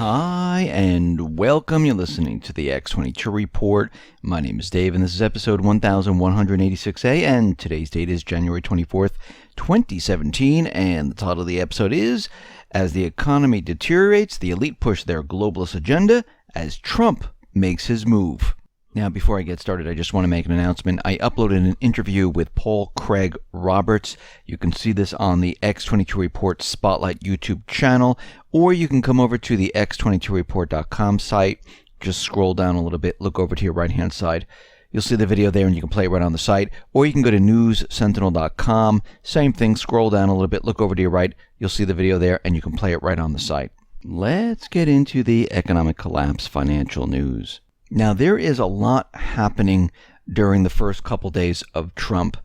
Hi, and welcome. You're listening to the X22 Report. My name is Dave, and this is episode 1186A, and today's date is January 24th, 2017, and the title of the episode is, As the Economy Deteriorates, the Elite Push Their Globalist Agenda as Trump Makes His Move. Now, before I get started, I just want to make an announcement. I uploaded an interview with Paul Craig Roberts. You can see this on the X22 Report Spotlight YouTube channel, or you can come over to the x22report.com site. Just scroll down a little bit, look over to your right-hand side. You'll see the video there, and you can play it right on the site. Or you can go to newssentinel.com. Same thing, scroll down a little bit, look over to your right. You'll see the video there, and you can play it right on the site. Let's get into the economic collapse financial news. Now, there is a lot happening during the first couple days of Trump,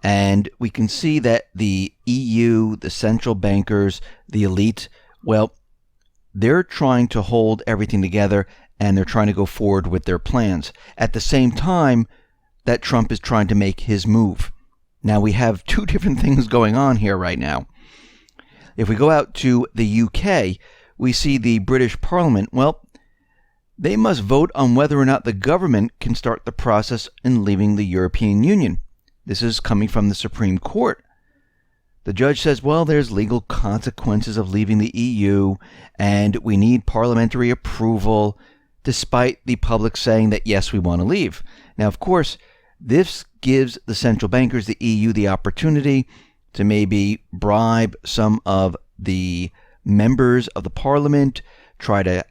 and we can see that the EU, the central bankers, the elite, well, they're trying to hold everything together, and they're trying to go forward with their plans at the same time that Trump is trying to make his move. Now, we have two different things going on here right now. If we go out to the UK, we see the British Parliament, well, they must vote on whether or not the government can start the process in leaving the European Union. This is coming from the Supreme Court. The judge says, well, there's legal consequences of leaving the EU, and we need parliamentary approval, despite the public saying that, yes, we want to leave. Now, of course, this gives the central bankers, the EU, the opportunity to maybe bribe some of the members of the parliament, try to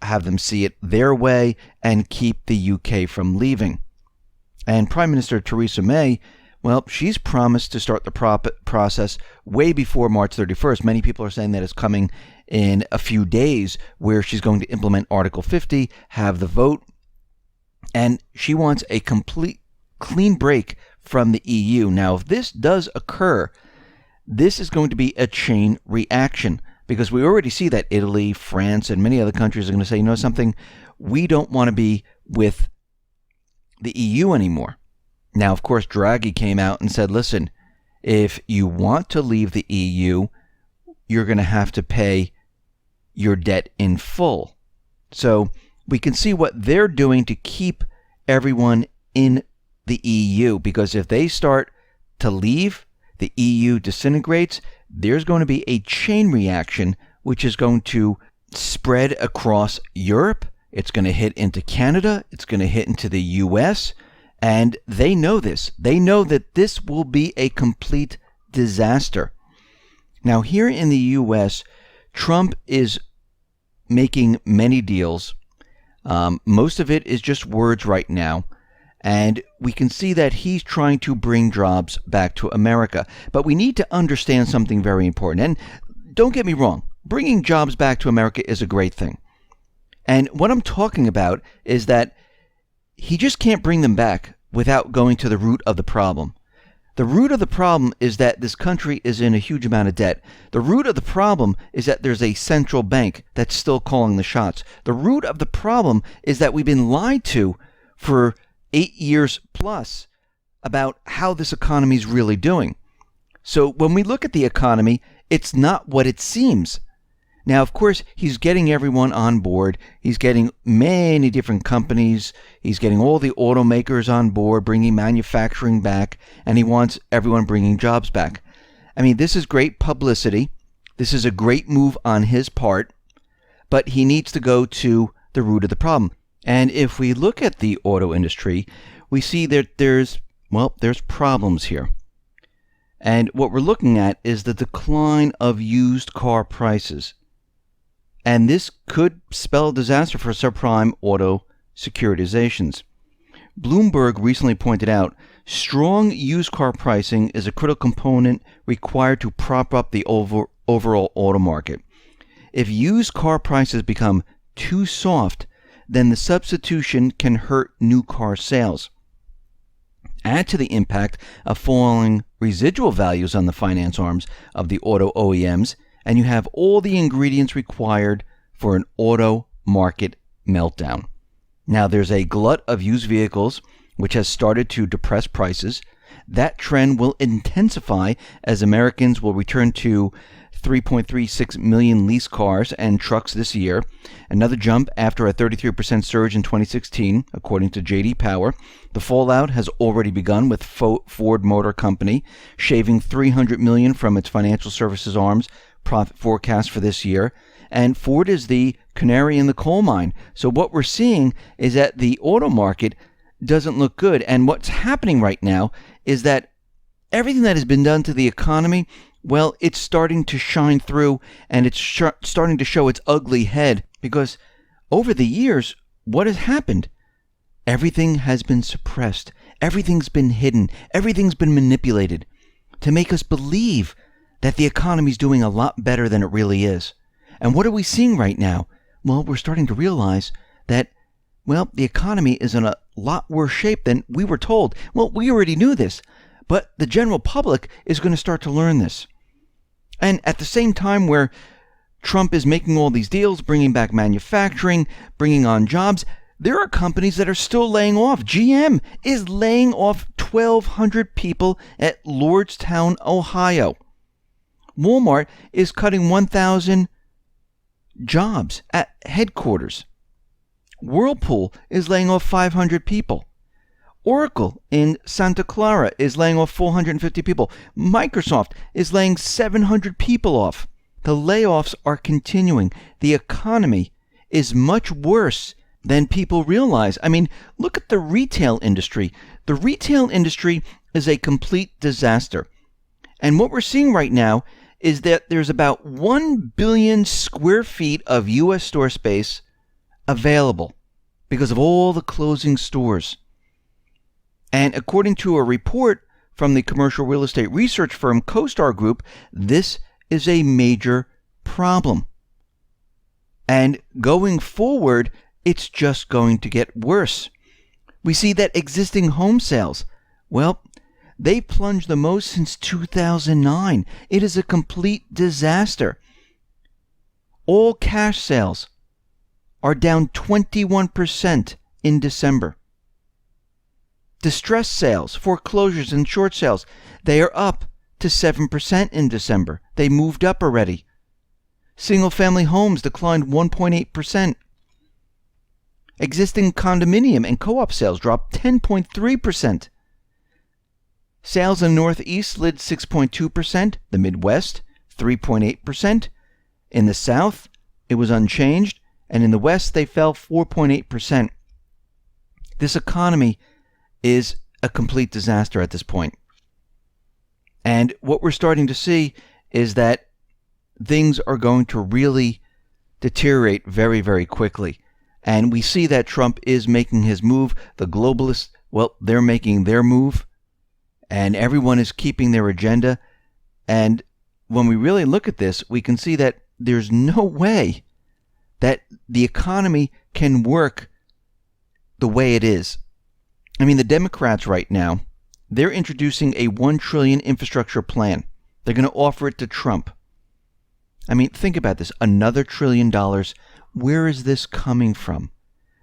have them see it their way, and keep the UK from leaving. And Prime Minister Theresa May, well, she's promised to start the process way before March 31st. Many people are saying that it's coming in a few days, where she's going to implement Article 50, have the vote, and she wants a complete clean break from the EU. Now, if this does occur, this is going to be a chain reaction, because we already see that Italy, France, and many other countries are going to say, you know something, we don't want to be with the EU anymore. Now, of course, Draghi came out and said, listen, if you want to leave the EU, you're going to have to pay your debt in full. So we can see what they're doing to keep everyone in the EU, because if they start to leave, the EU disintegrates, there's going to be a chain reaction which is going to spread across Europe. It's going to hit into Canada. It's going to hit into the US. And they know this. They know that this will be a complete disaster. Now, here in the US, Trump is making many deals. Most of it is just words right now. And we can see that he's trying to bring jobs back to America. But we need to understand something very important. And don't get me wrong, bringing jobs back to America is a great thing. And what I'm talking about is that he just can't bring them back without going to the root of the problem. The root of the problem is that this country is in a huge amount of debt. The root of the problem is that there's a central bank that's still calling the shots. The root of the problem is that we've been lied to for 8 years plus about how this economy is really doing. So when we look at the economy, it's not what it seems. Now, of course, he's getting everyone on board. He's getting many different companies. He's getting all the automakers on board, bringing manufacturing back, and he wants everyone bringing jobs back. I mean, this is great publicity. This is a great move on his part, but he needs to go to the root of the problem. And if we look at the auto industry, we see that there's problems here. And what we're looking at is the decline of used car prices. And this could spell disaster for subprime auto securitizations. Bloomberg recently pointed out, strong used car pricing is a critical component required to prop up the overall auto market. If used car prices become too soft, then the substitution can hurt new car sales. Add to the impact of falling residual values on the finance arms of the auto OEMs, and you have all the ingredients required for an auto market meltdown. Now, there's a glut of used vehicles, which has started to depress prices. That trend will intensify as Americans will return to 3.36 million leased cars and trucks this year, another jump after a 33% surge in 2016, according to J.D. Power. The fallout has already begun with Ford Motor Company shaving $300 million from its financial services arm's profit forecast for this year. And Ford is the canary in the coal mine. So what we're seeing is that the auto market doesn't look good. And what's happening right now is that everything that has been done to the economy, well, it's starting to shine through, and it's starting to show its ugly head, because over the years, what has happened? Everything has been suppressed. Everything's been hidden. Everything's been manipulated to make us believe that the economy's doing a lot better than it really is. And what are we seeing right now? Well, we're starting to realize that, well, the economy is in a lot worse shape than we were told. Well, we already knew this, but the general public is going to start to learn this. And at the same time where Trump is making all these deals, bringing back manufacturing, bringing on jobs, there are companies that are still laying off. GM is laying off 1,200 people at Lordstown, Ohio. Walmart is cutting 1,000 jobs at headquarters. Whirlpool is laying off 500 people. Oracle in Santa Clara is laying off 450 people. Microsoft is laying 700 people off. The layoffs are continuing. The economy is much worse than people realize. I mean, look at the retail industry. The retail industry is a complete disaster. And what we're seeing right now is that there's about 1 billion square feet of U.S. store space available because of all the closing stores. And according to a report from the commercial real estate research firm CoStar Group, this is a major problem. And going forward, it's just going to get worse. We see that existing home sales, well, they plunged the most since 2009. It is a complete disaster. All cash sales are down 21% in December. Distressed sales, foreclosures, and short sales, they are up to 7% in December. They moved up already. Single-family homes declined 1.8%. Existing condominium and co-op sales dropped 10.3%. Sales in the Northeast slid 6.2%, the Midwest 3.8%. In the South, it was unchanged, and in the West, they fell 4.8%. This economy is a complete disaster at this point. And what we're starting to see is that things are going to really deteriorate very, very quickly. And we see that Trump is making his move. The globalists, well, they're making their move. And everyone is keeping their agenda. And when we really look at this, we can see that there's no way that the economy can work the way it is. I mean, the Democrats right now, they're introducing a $1 trillion infrastructure plan. They're going to offer it to Trump. I mean, think about this. Another $1 trillion. Where is this coming from?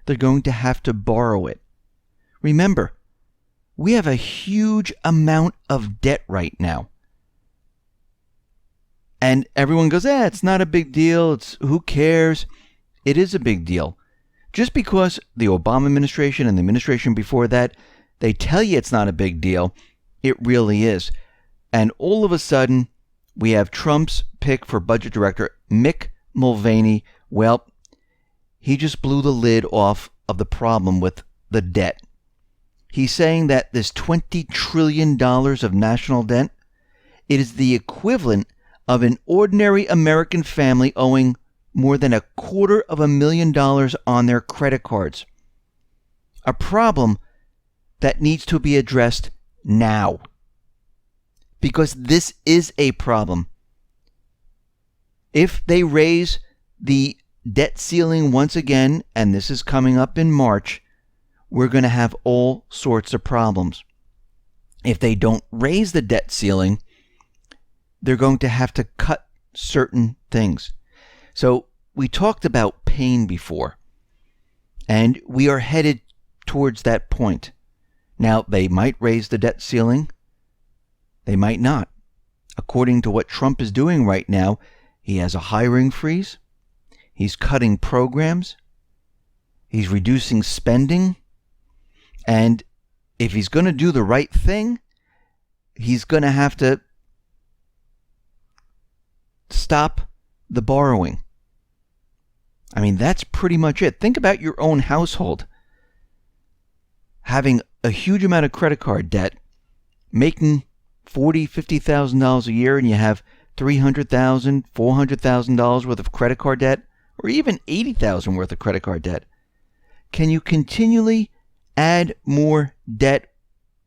They're going to have to borrow it. Remember, we have a huge amount of debt right now. And everyone goes, it's not a big deal. Who cares? It is a big deal. Just because the Obama administration and the administration before that, they tell you it's not a big deal, it really is. And all of a sudden, we have Trump's pick for budget director, Mick Mulvaney. Well, he just blew the lid off of the problem with the debt. He's saying that this $20 trillion of national debt, it is the equivalent of an ordinary American family owing more than $250,000 on their credit cards. A problem that needs to be addressed now. Because this is a problem. If they raise the debt ceiling once again, and this is coming up in March, we're going to have all sorts of problems. If they don't raise the debt ceiling, they're going to have to cut certain things. So we talked about pain before, and we are headed towards that point. Now, they might raise the debt ceiling. They might not. according to what Trump is doing right now, he has a hiring freeze. He's cutting programs. He's reducing spending. And if he's going to do the right thing, he's going to have to stop the borrowing. I mean, that's pretty much it. Think about your own household. Having a huge amount of credit card debt, making $40,000, $50,000 a year, and you have $300,000, $400,000 worth of credit card debt, or even $80,000 worth of credit card debt. Can you continually add more debt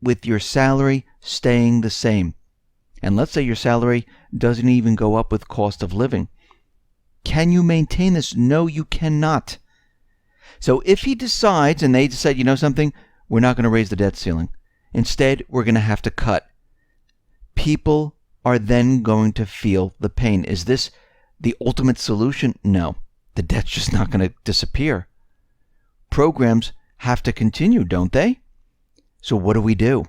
with your salary staying the same? And let's say your salary doesn't even go up with cost of living. Can you maintain this? No, you cannot. So if he decides, and they decide, you know something, we're not going to raise the debt ceiling. Instead, we're going to have to cut. People are then going to feel the pain. Is this the ultimate solution? No. The debt's just not going to disappear. Programs have to continue, don't they? So what do?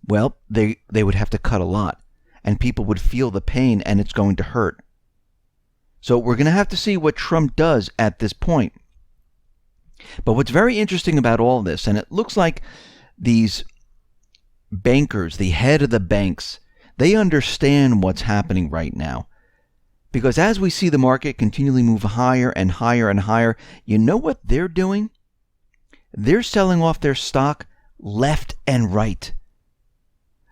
Well, they would have to cut a lot, and people would feel the pain, and it's going to hurt. So we're going to have to see what Trump does at this point. But what's very interesting about all this, and it looks like these bankers, the head of the banks, they understand what's happening right now. Because as we see the market continually move higher and higher and higher, you know what they're doing? They're selling off their stock left and right.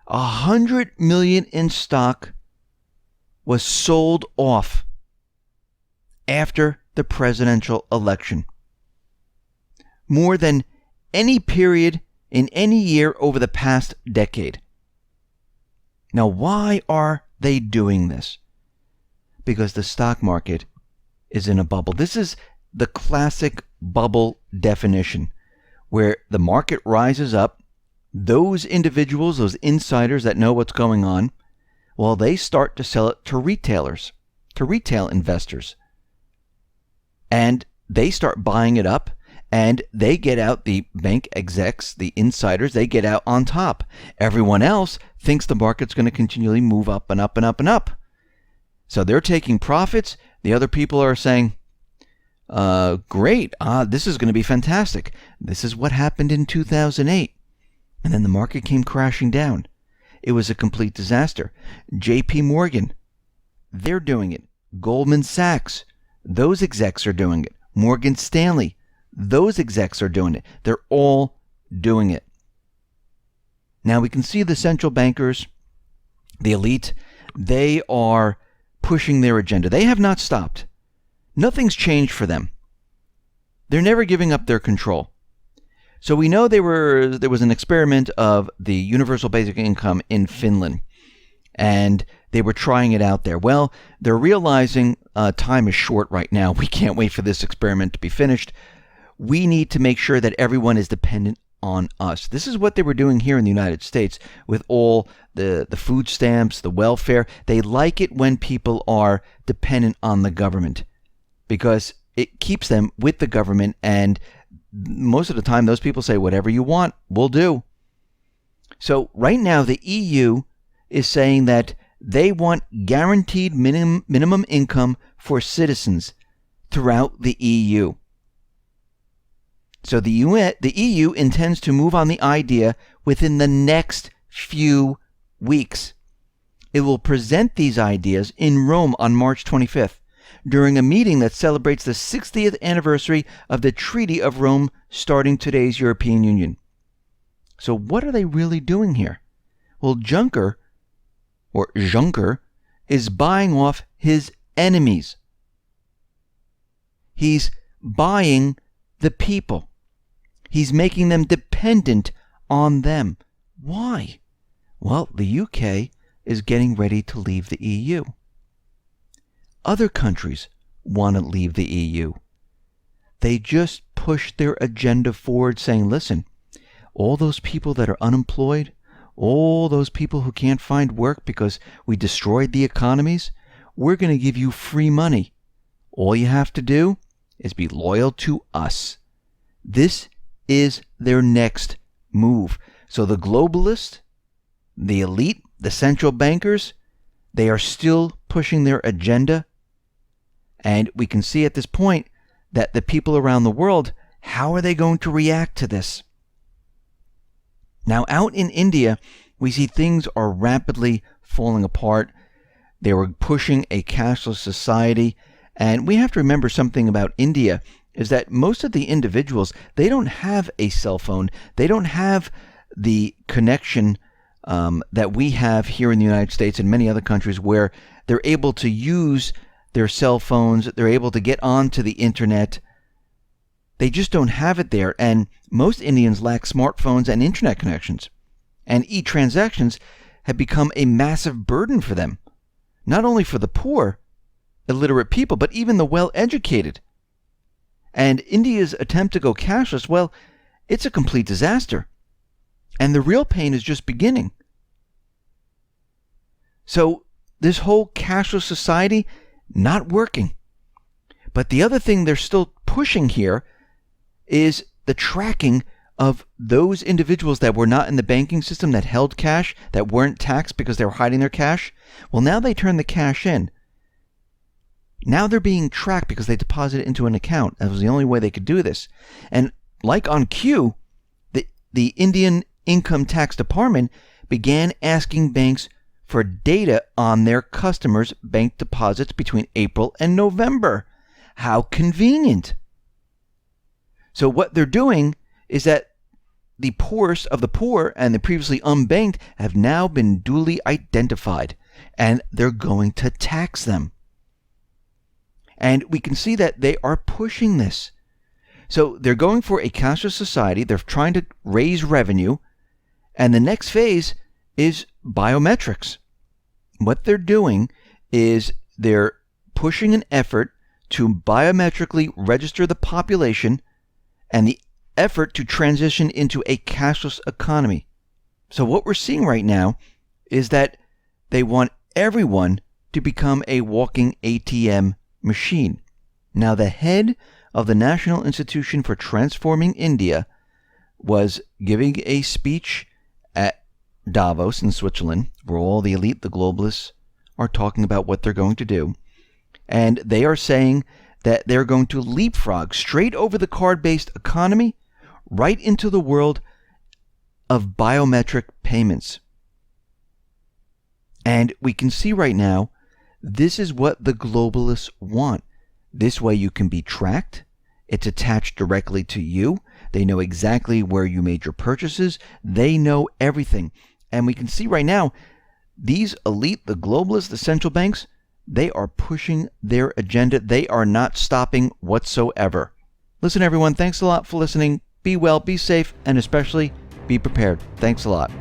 100 million in stock was sold off after the presidential election. More than any period in any year over the past decade. Now, why are they doing this? Because the stock market is in a bubble. This is the classic bubble definition, where the market rises up. Those individuals, those insiders that know what's going on, well, they start to sell it to retailers, to retail investors. And they start buying it up, and they get out, the bank execs, the insiders, they get out on top. Everyone else thinks the market's going to continually move up and up and up and up. So they're taking profits. The other people are saying, great, this is going to be fantastic. This is what happened in 2008. And then the market came crashing down. It was a complete disaster. JP Morgan, they're doing it. Goldman Sachs, those execs are doing it. Morgan Stanley, those execs are doing it. They're all doing it. Now we can see the central bankers, the elite, they are pushing their agenda. They have not stopped. Nothing's changed for them. They're never giving up their control. So we know there was an experiment of the universal basic income in Finland, and they were trying it out there. Well, they're realizing time is short right now. We can't wait for this experiment to be finished. We need to make sure that everyone is dependent on us. This is what they were doing here in the United States with all the food stamps, the welfare. They like it when people are dependent on the government because it keeps them with the government, and most of the time those people say, whatever you want, we'll do. So right now the EU is saying that they want guaranteed minimum income for citizens throughout the EU. So the EU intends to move on the idea within the next few weeks. It will present these ideas in Rome on March 25th during a meeting that celebrates the 60th anniversary of the Treaty of Rome starting today's European Union. So what are they really doing here? Well, Juncker is buying off his enemies. He's buying the people. He's making them dependent on them. Why? Well, the UK is getting ready to leave the EU. Other countries want to leave the EU. They just push their agenda forward saying, listen, all those people that are unemployed, all those people who can't find work because we destroyed the economies, we're going to give you free money. All you have to do is be loyal to us. This is their next move. So the globalists, the elite, the central bankers, They are still pushing their agenda. And we can see at this point that the people around the world, how are they going to react to this? Now, out in India, we see things are rapidly falling apart. They were pushing a cashless society. And we have to remember something about India is that most of the individuals, they don't have a cell phone. They don't have the connection that we have here in the United States and many other countries where they're able to use their cell phones. They're able to get onto the internet. They just don't have it there. And most Indians lack smartphones and internet connections. And e-transactions have become a massive burden for them. Not only for the poor, illiterate people, but even the well-educated. And India's attempt to go cashless, well, it's a complete disaster. And the real pain is just beginning. So this whole cashless society, not working. But the other thing they're still pushing here is the tracking of those individuals that were not in the banking system, that held cash, that weren't taxed because they were hiding their cash. Well, now they turn the cash in. Now they're being tracked because they deposit it into an account. That was the only way they could do this. And like on Q, the Indian Income Tax Department began asking banks for data on their customers' bank deposits between April and November. How convenient. So what they're doing is that the poorest of the poor and the previously unbanked have now been duly identified, and they're going to tax them. And we can see that they are pushing this. So they're going for a cashless society. They're trying to raise revenue. And the next phase is biometrics. What they're doing is they're pushing an effort to biometrically register the population and the effort to transition into a cashless economy. So what we're seeing right now is that they want everyone to become a walking ATM machine. Now, the head of the National Institution for Transforming India was giving a speech at Davos in Switzerland, where all the elite, the globalists, are talking about what they're going to do. And they are saying that they're going to leapfrog straight over the card-based economy right into the world of biometric payments. And we can see right now, this is what the globalists want. This way you can be tracked. It's attached directly to you. They know exactly where you made your purchases. They know everything. And we can see right now, these elite, the globalists, the central banks, they are pushing their agenda. They are not stopping whatsoever. Listen, everyone, thanks a lot for listening. Be well, be safe, and especially be prepared. Thanks a lot.